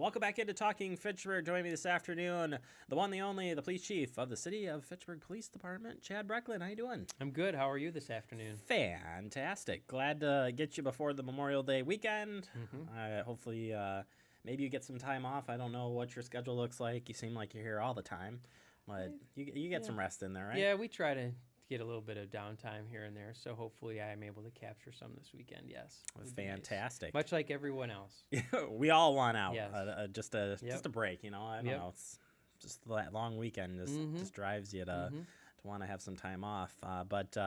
Welcome back into Talking Fitchburg. Joining me this afternoon, the one, the only, the police chief of the City of Fitchburg Police Department, Chad Brecklin. How you doing? I'm good. How are you this afternoon? Fantastic. Glad to get you before the Memorial Day weekend. Hopefully, maybe you get some time off. I don't know what your schedule looks like. You seem like you're here all the time, but you get some rest in there, right? Yeah, we try to get a little bit of downtime here and there, so hopefully I'm able to capture some this weekend. Yes, Fantastic. Nice. Much like everyone else. We all want out. Yes. Just a break. You know, I don't know. It's just that long weekend just drives you to want to have some time off. But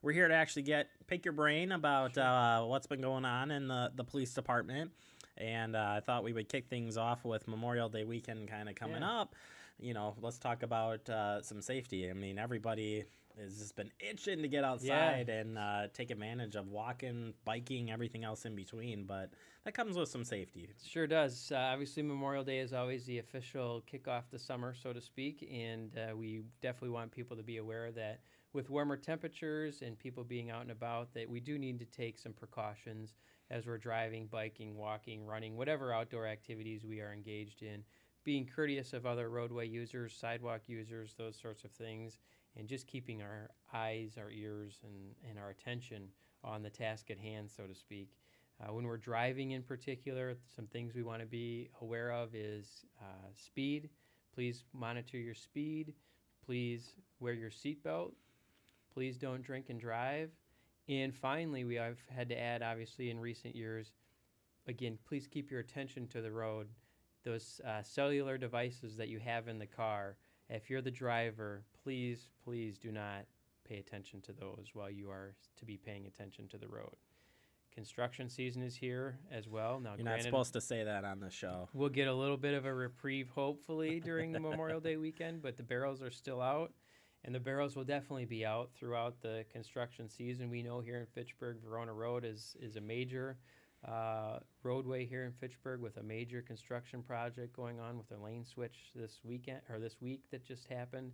we're here to pick your brain about what's been going on in the police department. And I thought we would kick things off with Memorial Day weekend kind of coming up. You know, let's talk about some safety. I mean, everybody has just been itching to get outside and take advantage of walking, biking, everything else in between. But that comes with some safety. It sure does. Obviously, Memorial Day is always the official kickoff to summer, so to speak. And we definitely want people to be aware that with warmer temperatures and people being out and about, that we do need to take some precautions as we're driving, biking, walking, running, whatever outdoor activities we are engaged in, being courteous of other roadway users, sidewalk users, those sorts of things, and just keeping our eyes, our ears, and our attention on the task at hand, so to speak. When we're driving in particular, some things we want to be aware of is speed. Please monitor your speed. Please wear your seatbelt. Please don't drink and drive. And finally, we have had to add, obviously, in recent years, again, please keep your attention to the road. Those cellular devices that you have in the car, if you're the driver, please do not pay attention to those while you are to be paying attention to the road. Construction season is here as well. Now, you're not supposed to say that on the show. We'll get a little bit of a reprieve, hopefully, during the Memorial Day weekend, but the barrels are still out. And the barrels will definitely be out throughout the construction season. We know here in Fitchburg, Verona Road is a major roadway here in Fitchburg with a major construction project going on with a lane switch this week that just happened.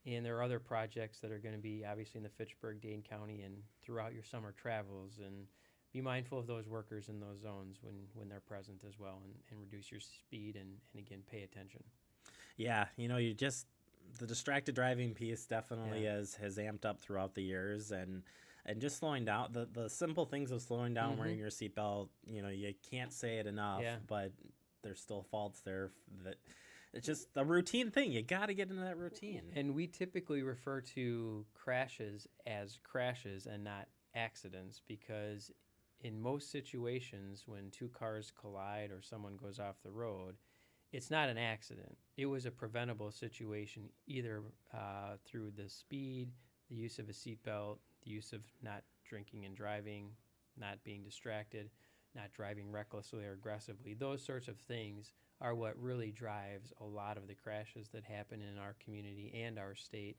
And there are other projects that are going to be obviously in the Fitchburg, Dane County, and throughout your summer travels. And be mindful of those workers in those zones when they're present as well, and reduce your speed and again, pay attention. Yeah, you know, the distracted driving piece definitely has amped up throughout the years, and just slowing down, the simple things of slowing down, wearing your seatbelt, you know, you can't say it enough, but there's still faults there that it's just a routine thing. You got to get into that routine. And we typically refer to crashes as crashes and not accidents, because in most situations when two cars collide or someone goes off the road, it's not an accident. It was a preventable situation, either through the speed, the use of a seatbelt, the use of not drinking and driving, not being distracted, not driving recklessly or aggressively. Those sorts of things are what really drives a lot of the crashes that happen in our community and our state.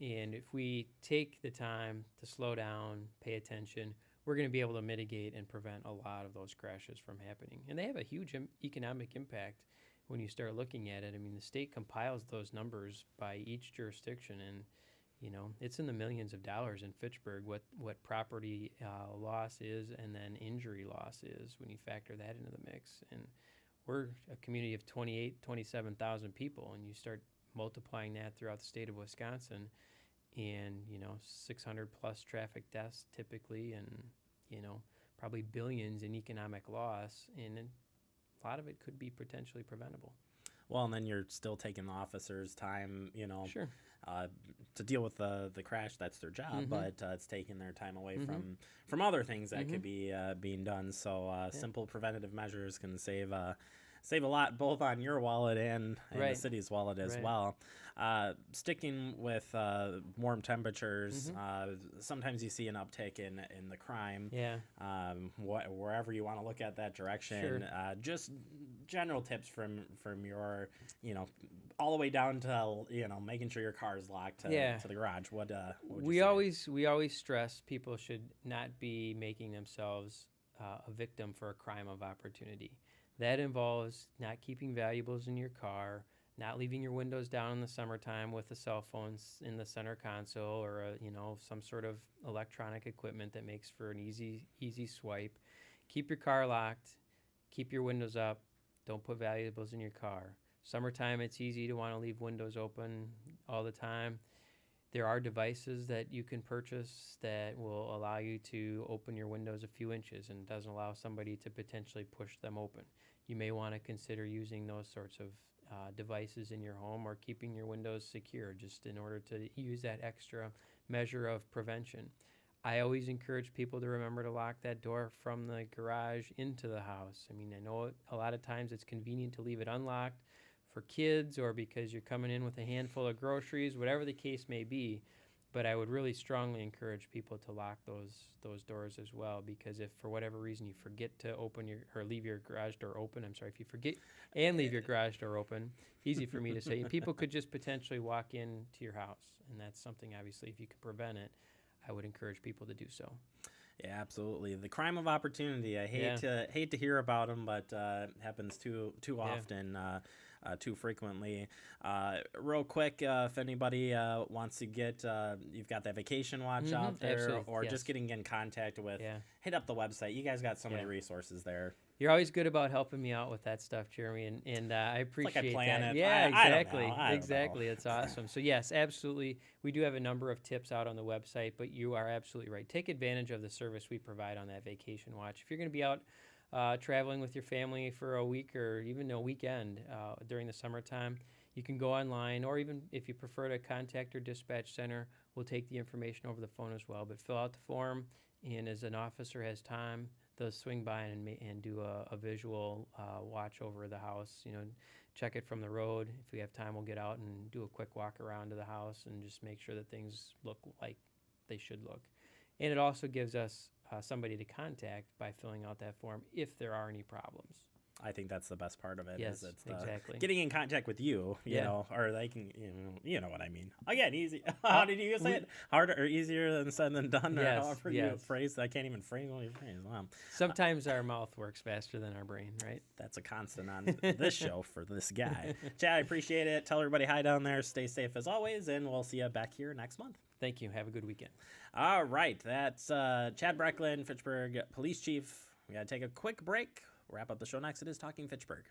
And if we take the time to slow down, pay attention, we're going to be able to mitigate and prevent a lot of those crashes from happening. And they have a huge economic impact when you start looking at it. I mean, the state compiles those numbers by each jurisdiction, and you know, it's in the millions of dollars in Fitchburg what property loss is, and then injury loss is when you factor that into the mix. And we're a community of 27,000 people, and you start multiplying that throughout the state of Wisconsin, and you know, 600 plus traffic deaths typically, and you know, probably billions in economic loss, and a lot of it could be potentially preventable. Well, and then you're still taking the officers' time, you know, Sure. To deal with the crash. That's their job, but it's taking their time away from other things that could be being done. So simple preventative measures can save a lot, both on your wallet and the city's wallet as well. Sticking with warm temperatures, sometimes you see an uptick in the crime. Wherever you want to look at that direction. Sure. Just general tips from your, you know, all the way down to, you know, making sure your car is locked to the garage. What would you say? We always stress people should not be making themselves a victim for a crime of opportunity. That involves not keeping valuables in your car, not leaving your windows down in the summertime with the cell phones in the center console, or some sort of electronic equipment that makes for an easy swipe. Keep your car locked, keep your windows up, Don't put valuables in your car. Summertime, it's easy to want to leave windows open all the time. There are devices that you can purchase that will allow you to open your windows a few inches and doesn't allow somebody to potentially push them open. You may want to consider using those sorts of devices in your home or keeping your windows secure just in order to use that extra measure of prevention. I always encourage people to remember to lock that door from the garage into the house. I mean, I know a lot of times it's convenient to leave it unlocked for kids or because you're coming in with a handful of groceries, whatever the case may be. But I would really strongly encourage people to lock those doors as well, because if for whatever reason you forget to leave your garage door open, if you forget and leave your garage door open, easy for me to say, people could just potentially walk into your house. And that's something, obviously, if you can prevent it, I would encourage people to do so. Yeah, absolutely. The crime of opportunity. I hate to hear about them, but it happens too often, too frequently. Real quick, if anybody wants to get, you've got that vacation watch out there, or just getting in contact with, hit up the website. You guys got so many resources there. You're always good about helping me out with that stuff, Jeremy, and I appreciate like I plan that. it. Yeah, exactly. I don't know. It's awesome. So yes, absolutely. We do have a number of tips out on the website, but you are absolutely right. Take advantage of the service we provide on that vacation watch. If you're going to be out traveling with your family for a week or even a weekend during the summertime, you can go online, or even if you prefer to contact our dispatch center, we'll take the information over the phone as well. But fill out the form, and as an officer has time, they'll swing by and do a visual watch over the house. Check it from the road. If we have time, we'll get out and do a quick walk around to the house and just make sure that things look like they should look. And it also gives us somebody to contact by filling out that form if there are any problems. I think that's the best part of it. Yes, is it's exactly. Getting in contact with you, you know, or they can, you know what I mean. Again, easy. How did you say it? Harder or easier than said than done? Or however you phrase that. I can't even phrase what you phrase. Wow. Sometimes our mouth works faster than our brain, right? That's a constant on this show for this guy. Chad, I appreciate it. Tell everybody hi down there. Stay safe as always, and we'll see you back here next month. Thank you. Have a good weekend. All right. That's Chad Brecklin, Fitchburg Police Chief. We got to take a quick break. Wrap up the show next. It is Talking Fitchburg.